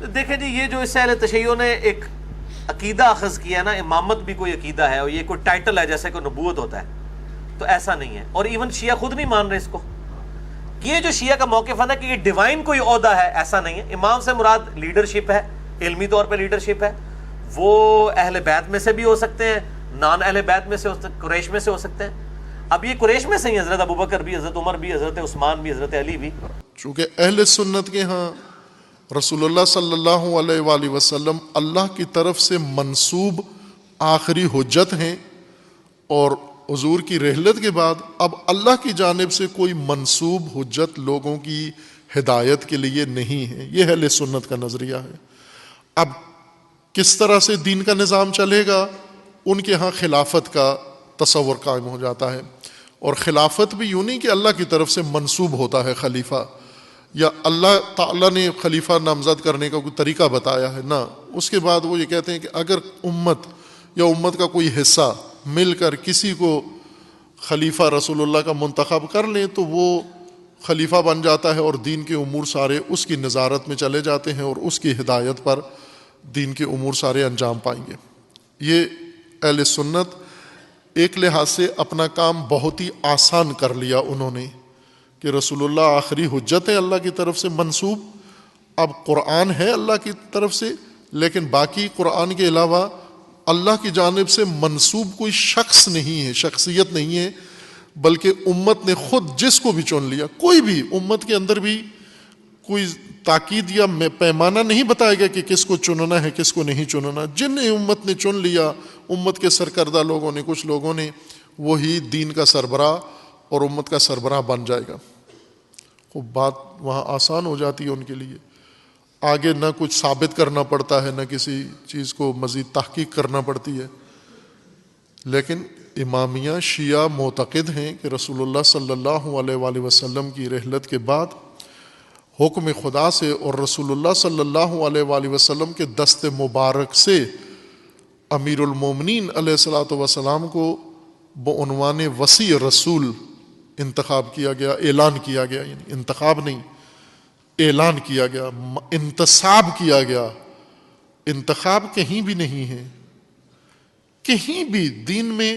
دیکھیں جی، یہ جو اس سے اہل تشیع نے ایک عقیدہ اخذ کیا ہے نا، امامت بھی کوئی عقیدہ ہے اور یہ کوئی ٹائٹل ہے جیسے کوئی نبوت ہوتا ہے، تو ایسا نہیں ہے. اور ایون شیعہ خود نہیں مان رہے اس کو. یہ جو شیعہ کا موقف ہے نا کہ یہ ڈیوائن کوئی عہدہ ہے، ایسا نہیں ہے. امام سے مراد لیڈرشپ ہے، علمی طور پہ لیڈرشپ ہے. وہ اہل بیت میں سے بھی ہو سکتے ہیں، نان اہل بیت میں سے ہو سکتے، قریش میں سے ہو سکتے ہیں. اب یہ قریش میں سے ہی حضرت ابوبکر بھی، حضرت عمر بھی، حضرت عثمان بھی، حضرت علی بھی. چونکہ اہل سنت کے ہاں رسول اللہ صلی اللہ علیہ وآلہ وسلم اللہ کی طرف سے منسوب آخری حجت ہیں، اور حضور کی رحلت کے بعد اب اللہ کی جانب سے کوئی منسوب حجت لوگوں کی ہدایت کے لیے نہیں ہے. یہ اہل سنت کا نظریہ ہے. اب کس طرح سے دین کا نظام چلے گا؟ ان کے ہاں خلافت کا تصور قائم ہو جاتا ہے. اور خلافت بھی یوں نہیں کہ اللہ کی طرف سے منسوب ہوتا ہے خلیفہ، یا اللہ تعالیٰ نے خلیفہ نامزد کرنے کا کوئی طریقہ بتایا ہے، نہ. اس کے بعد وہ یہ کہتے ہیں کہ اگر امت یا امت کا کوئی حصہ مل کر کسی کو خلیفہ رسول اللہ کا منتخب کر لیں تو وہ خلیفہ بن جاتا ہے، اور دین کے امور سارے اس کی نظارت میں چلے جاتے ہیں، اور اس کی ہدایت پر دین کے امور سارے انجام پائیں گے. یہ اہل سنت ایک لحاظ سے اپنا کام بہت ہی آسان کر لیا انہوں نے کہ رسول اللہ آخری حجت ہے اللہ کی طرف سے منسوب. اب قرآن ہے اللہ کی طرف سے، لیکن باقی قرآن کے علاوہ اللہ کی جانب سے منسوب کوئی شخص نہیں ہے، شخصیت نہیں ہے، بلکہ امت نے خود جس کو بھی چن لیا. کوئی بھی امت کے اندر بھی کوئی تاکید یا پیمانہ نہیں بتائے گا کہ کس کو چننا ہے کس کو نہیں چننا. جن امت نے چن لیا، امت کے سرکردہ لوگوں نے، کچھ لوگوں نے، وہی دین کا سربراہ اور امت کا سربراہ بن جائے گا. وہ بات وہاں آسان ہو جاتی ہے ان کے لیے. آگے نہ کچھ ثابت کرنا پڑتا ہے، نہ کسی چیز کو مزید تحقیق کرنا پڑتی ہے. لیکن امامیہ شیعہ معتقد ہیں کہ رسول اللہ صلی اللہ علیہ وآلہ وسلم کی رحلت کے بعد حکم خدا سے اور رسول اللہ صلی اللہ علیہ وآلہ وسلم کے دست مبارک سے امیر المومنین علیہ الصلوۃ والسلام کو بعنوان وصی رسول انتخاب کیا گیا، اعلان کیا گیا. یعنی انتخاب نہیں، اعلان کیا گیا، انتصاب کیا گیا. انتخاب کہیں بھی نہیں ہے، کہیں بھی دین میں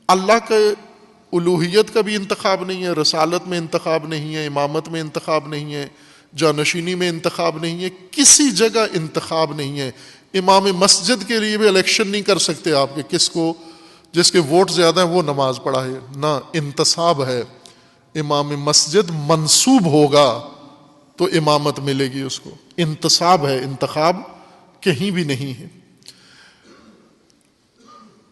اللہ کے الوہیت کا بھی انتخاب نہیں ہے، رسالت میں انتخاب نہیں ہے، امامت میں انتخاب نہیں ہے، جانشینی میں انتخاب نہیں ہے، کسی جگہ انتخاب نہیں ہے. امام مسجد کے لیے بھی الیکشن نہیں کر سکتے آپ کہ کس کو، جس کے ووٹ زیادہ ہیں وہ نماز پڑھائے. نہ، انتصاب ہے. امام مسجد منصوب ہوگا تو امامت ملے گی اس کو. انتصاب ہے، انتخاب کہیں بھی نہیں ہے.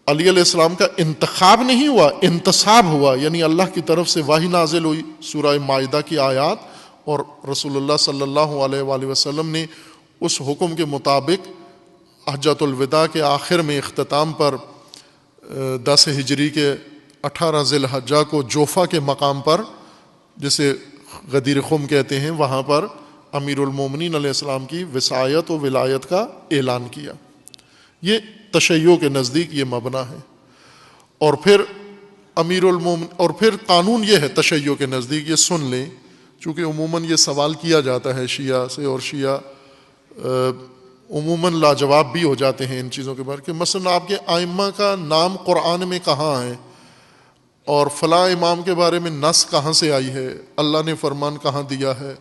علی علیہ السلام کا انتخاب نہیں ہوا، انتصاب ہوا. یعنی اللہ کی طرف سے وحی نازل ہوئی، سورہ مائدہ کی آیات، اور رسول اللہ صلی اللہ علیہ وآلہ وسلم نے اس حکم کے مطابق حجۃ الوداع کے آخر میں اختتام پر 10 ہجری کے 18 ذی الحجہ کو جوفہ کے مقام پر، جسے غدیر خم کہتے ہیں، وہاں پر امیر المومنین علیہ السلام کی وصایت و ولایت کا اعلان کیا. یہ تشیع کے نزدیک یہ مبنا ہے. اور پھر امیر المومن، اور پھر قانون یہ ہے تشیع کے نزدیک، یہ سن لیں چونکہ عموماً یہ سوال کیا جاتا ہے شیعہ سے، اور شیعہ عموماً لاجواب بھی ہو جاتے ہیں ان چیزوں کے بارے، کہ مثلا آپ کے ائمہ کا نام قرآن میں کہاں ہے، اور فلاں امام کے بارے میں نص کہاں سے آئی ہے، اللہ نے فرمان کہاں دیا ہے.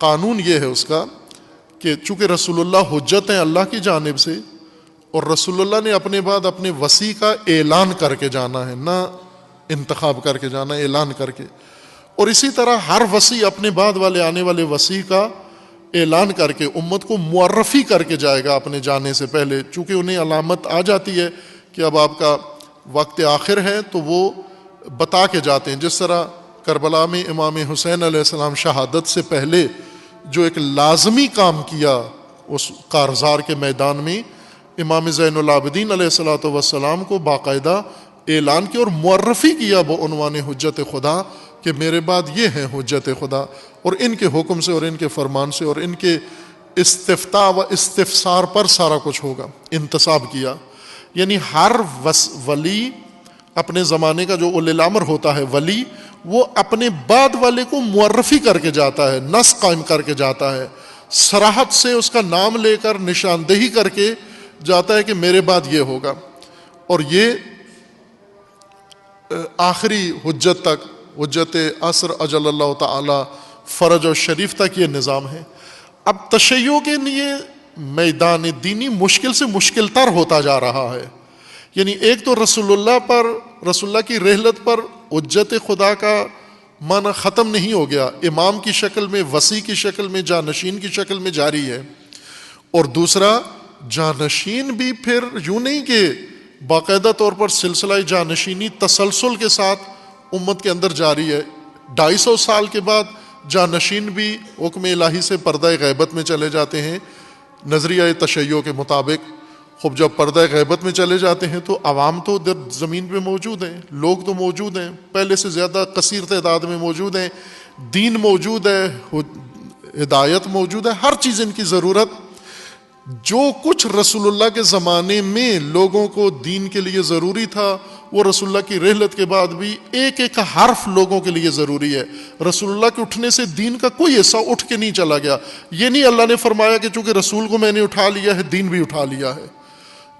قانون یہ ہے اس کا کہ چونکہ رسول اللہ حجت ہیں اللہ کی جانب سے، اور رسول اللہ نے اپنے بعد اپنے وصی کا اعلان کر کے جانا ہے، نہ انتخاب کر کے جانا، اعلان کر کے. اور اسی طرح ہر وصی اپنے بعد والے آنے والے وصی کا اعلان کر کے امت کو معرفی کر کے جائے گا اپنے جانے سے پہلے. چونکہ انہیں علامت آ جاتی ہے کہ اب آپ کا وقت آخر ہے، تو وہ بتا کے جاتے ہیں. جس طرح کربلا میں امام حسین علیہ السلام شہادت سے پہلے جو ایک لازمی کام کیا اس کارزار کے میدان میں، امام زین العابدین علیہ الصلوۃ والسلام کو باقاعدہ اعلان کیا اور معرفی کیا بعنوان حجت خدا کہ میرے بعد یہ ہیں حجت خدا، اور ان کے حکم سے اور ان کے فرمان سے اور ان کے استفتاء و استفسار پر سارا کچھ ہوگا. انتصاب کیا. یعنی ہر ولی اپنے زمانے کا جو اولی الامر ہوتا ہے ولی، وہ اپنے بعد والے کو معرفی کر کے جاتا ہے، نص قائم کر کے جاتا ہے. صراحت سے اس کا نام لے کر نشاندہی کر کے جاتا ہے کہ میرے بعد یہ ہوگا، اور یہ آخری حجت تک، حجت عصر اجل اللہ تعالی فرج اور شریف تک یہ نظام ہے۔ اب تشیع کے لیے میدان دینی مشکل سے مشکل تر ہوتا جا رہا ہے، یعنی ایک تو رسول اللہ کی رحلت پر حجت خدا کا معنی ختم نہیں ہو گیا، امام کی شکل میں، وسیع کی شکل میں، جانشین کی شکل میں جاری ہے، اور دوسرا جانشین بھی پھر یوں نہیں کہ باقاعدہ طور پر سلسلہ جانشینی تسلسل کے ساتھ امت کے اندر جاری ہے۔ 250 سال کے بعد جانشین بھی حکم الہی سے پردہ غیبت میں چلے جاتے ہیں نظریہ تشیع کے مطابق۔ خوب جب پردہ غیبت میں چلے جاتے ہیں تو عوام تو زمین پہ موجود ہیں، لوگ تو موجود ہیں، پہلے سے زیادہ کثیر تعداد میں موجود ہیں، دین موجود ہے، ہدایت موجود ہے، ہر چیز ان کی ضرورت۔ جو کچھ رسول اللہ کے زمانے میں لوگوں کو دین کے لیے ضروری تھا وہ رسول اللہ کی رحلت کے بعد بھی ایک ایک حرف لوگوں کے لیے ضروری ہے۔ رسول اللہ کے اٹھنے سے دین کا کوئی حصہ اٹھ کے نہیں چلا گیا۔ یہ نہیں اللہ نے فرمایا کہ چونکہ رسول کو میں نے اٹھا لیا ہے دین بھی اٹھا لیا ہے۔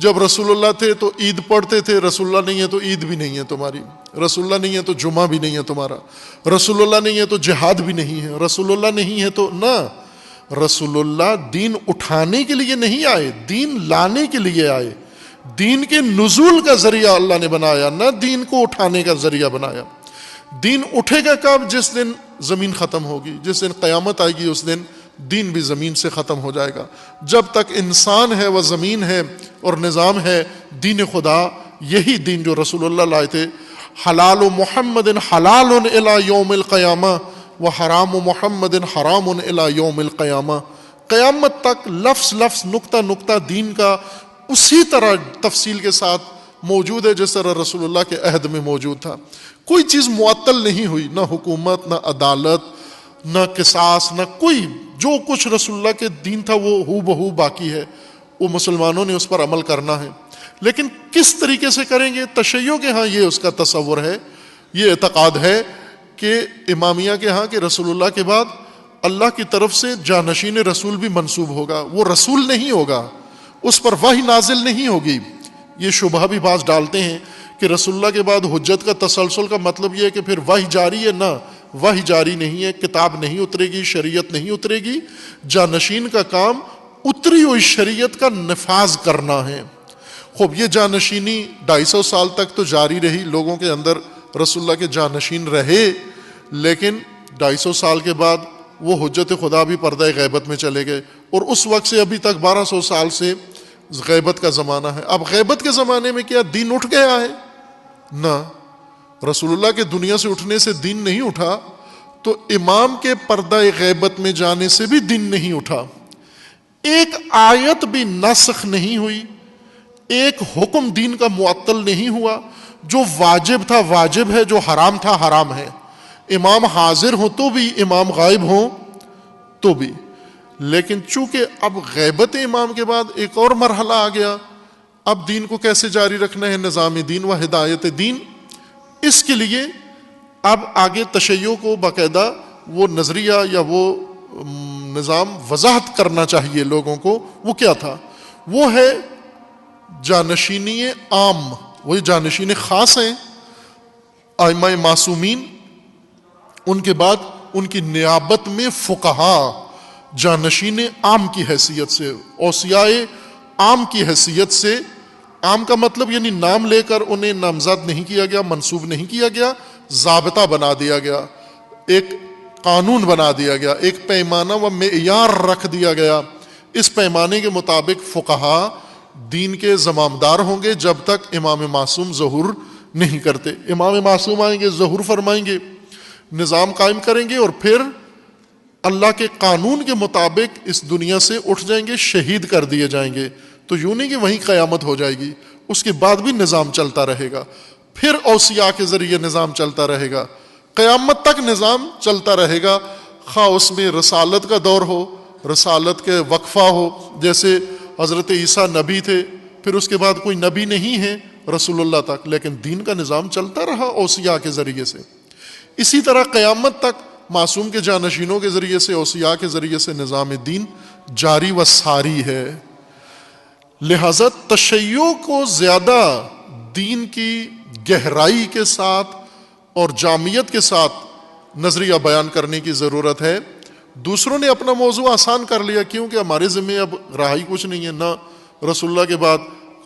جب رسول اللہ تھے تو عید پڑھتے تھے، رسول اللہ نہیں ہے تو عید بھی نہیں ہے تمہاری، رسول اللہ نہیں ہے تو جمعہ بھی نہیں ہے تمہارا، رسول اللہ نہیں ہے تو جہاد بھی نہیں ہے، رسول اللہ نہیں ہے تو نہ، رسول اللہ دین اٹھانے کے لیے نہیں آئے، دین لانے کے لیے آئے۔ دین کے نزول کا ذریعہ اللہ نے بنایا، نہ دین کو اٹھانے کا ذریعہ بنایا۔ دین اٹھے گا کب؟ جس دن زمین ختم ہوگی، جس دن قیامت آئے گی اس دن دین بھی زمین سے ختم ہو جائے گا۔ جب تک انسان ہے وہ زمین ہے اور نظام ہے دین خدا، یہی دین جو رسول اللہ لائے تھے۔ حلال محمد حلال الی یوم القیامہ و حرام محمد حرام الی یوم القیامہ۔ قیامت تک لفظ لفظ نقطہ نقطہ دین کا اسی طرح تفصیل کے ساتھ موجود ہے جس طرح رسول اللہ کے عہد میں موجود تھا۔ کوئی چیز معطل نہیں ہوئی، نہ حکومت، نہ عدالت، نہ قصاص، نہ کوئی، جو کچھ رسول اللہ کے دین تھا وہ ہو بہو باقی ہے، وہ مسلمانوں نے اس پر عمل کرنا ہے۔ لیکن کس طریقے سے کریں گے؟ تشیع کے ہاں یہ اس کا تصور ہے، یہ اعتقاد ہے کہ امامیہ کے ہاں کہ رسول اللہ کے بعد اللہ کی طرف سے جانشین رسول بھی منصوب ہوگا، وہ رسول نہیں ہوگا، اس پر وحی نازل نہیں ہوگی۔ یہ شبہ بھی بعض ڈالتے ہیں کہ رسول اللہ کے بعد حجت کا تسلسل کا مطلب یہ ہے کہ پھر وحی جاری ہے، نہ، وحی جاری نہیں ہے، کتاب نہیں اترے گی، شریعت نہیں اترے گی۔ جانشین کا کام اتری ہوئی شریعت کا نفاذ کرنا ہے۔ خوب یہ جانشینی 250 سال تک تو جاری رہی، لوگوں کے اندر رسول اللہ کے جانشین رہے، لیکن 250 سال کے بعد وہ حجت خدا بھی پردہ غیبت میں چلے گئے، اور اس وقت سے ابھی تک 1200 سال سے غیبت کا زمانہ ہے۔ اب غیبت کے زمانے میں کیا دین اٹھ گیا ہے؟ نہ، رسول اللہ کے دنیا سے اٹھنے سے دین نہیں اٹھا، تو امام کے پردہ غیبت میں جانے سے بھی دین نہیں اٹھا۔ ایک آیت بھی نسخ نہیں ہوئی، ایک حکم دین کا معطل نہیں ہوا۔ جو واجب تھا واجب ہے، جو حرام تھا حرام ہے۔ امام حاضر ہوں تو بھی، امام غائب ہوں تو بھی۔ لیکن چونکہ اب غیبت امام کے بعد ایک اور مرحلہ آ گیا، اب دین کو کیسے جاری رکھنا ہے، نظام دین و ہدایت دین، اس کے لیے اب آگے تشیع کو باقاعدہ وہ نظریہ یا وہ نظام وضاحت کرنا چاہیے لوگوں کو۔ وہ کیا تھا؟ وہ ہے جانشینی عام، وہی جانشین خاص ہیں ائمہ معصومین، ان کے بعد ان کی نیابت میں فقہا جانشین عام کی حیثیت سے، اوصیاء عام کی حیثیت سے۔ عام کا مطلب یعنی نام لے کر انہیں نامزد نہیں کیا گیا، منصوب نہیں کیا گیا، ضابطہ بنا دیا گیا، ایک قانون بنا دیا گیا، ایک پیمانہ و معیار رکھ دیا گیا۔ اس پیمانے کے مطابق فقہا دین کے زمامدار ہوں گے جب تک امام معصوم ظہور نہیں کرتے۔ امام معصوم آئیں گے، ظہور فرمائیں گے، نظام قائم کریں گے، اور پھر اللہ کے قانون کے مطابق اس دنیا سے اٹھ جائیں گے، شہید کر دیے جائیں گے۔ تو یوں نہیں کہ وہیں قیامت ہو جائے گی، اس کے بعد بھی نظام چلتا رہے گا، پھر اوصیاء کے ذریعے نظام چلتا رہے گا، قیامت تک نظام چلتا رہے گا، خواہ اس میں رسالت کا دور ہو، رسالت کے وقفہ ہو، جیسے حضرت عیسیٰ نبی تھے، پھر اس کے بعد کوئی نبی نہیں ہے رسول اللہ تک، لیکن دین کا نظام چلتا رہا اوصیاء کے ذریعے سے۔ اسی طرح قیامت تک معصوم کے جانشینوں کے ذریعے سے، اوصیاء کے ذریعے سے نظام دین جاری و ساری ہے۔ لہذا تشیع کو زیادہ دین کی گہرائی کے ساتھ اور جامعیت کے ساتھ نظریہ بیان کرنے کی ضرورت ہے۔ دوسروں نے اپنا موضوع آسان کر لیا، کیونکہ ہمارے ذمہ اب رہا ہی کچھ نہیں ہے، نہ رسول اللہ کے بعد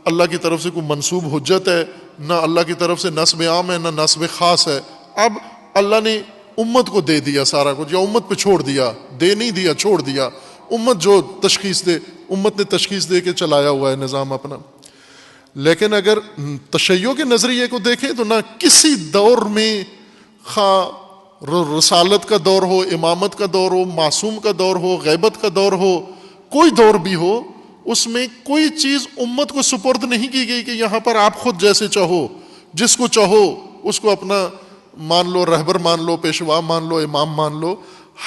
اللہ کی طرف سے کوئی منسوب حجت ہے، نہ اللہ کی طرف سے نسب عام ہے، نہ نسب خاص ہے۔ اب اللہ نے امت کو دے دیا سارا کچھ، یا امت پہ چھوڑ دیا، دے نہیں دیا، چھوڑ دیا، امت جو تشخیص دے، امت نے تشخیص دے کے چلایا ہوا ہے نظام اپنا۔ لیکن اگر تشیع کے نظریے کو دیکھیں تو نہ کسی دور میں، خواہ رسالت کا دور ہو، امامت کا دور ہو، معصوم کا دور ہو، غیبت کا دور ہو، کوئی دور بھی ہو، اس میں کوئی چیز امت کو سپرد نہیں کی گئی کہ یہاں پر آپ خود جیسے چاہو، جس کو چاہو اس کو اپنا مان لو، رہبر مان لو، پیشوا مان لو، امام مان لو۔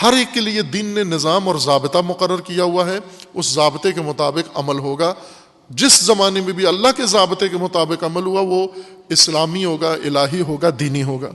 ہر ایک کے لیے دین نے نظام اور ضابطہ مقرر کیا ہوا ہے، اس ضابطے کے مطابق عمل ہوگا۔ جس زمانے میں بھی اللہ کے ضابطے کے مطابق عمل ہوا وہ اسلامی ہوگا، الہی ہوگا، دینی ہوگا۔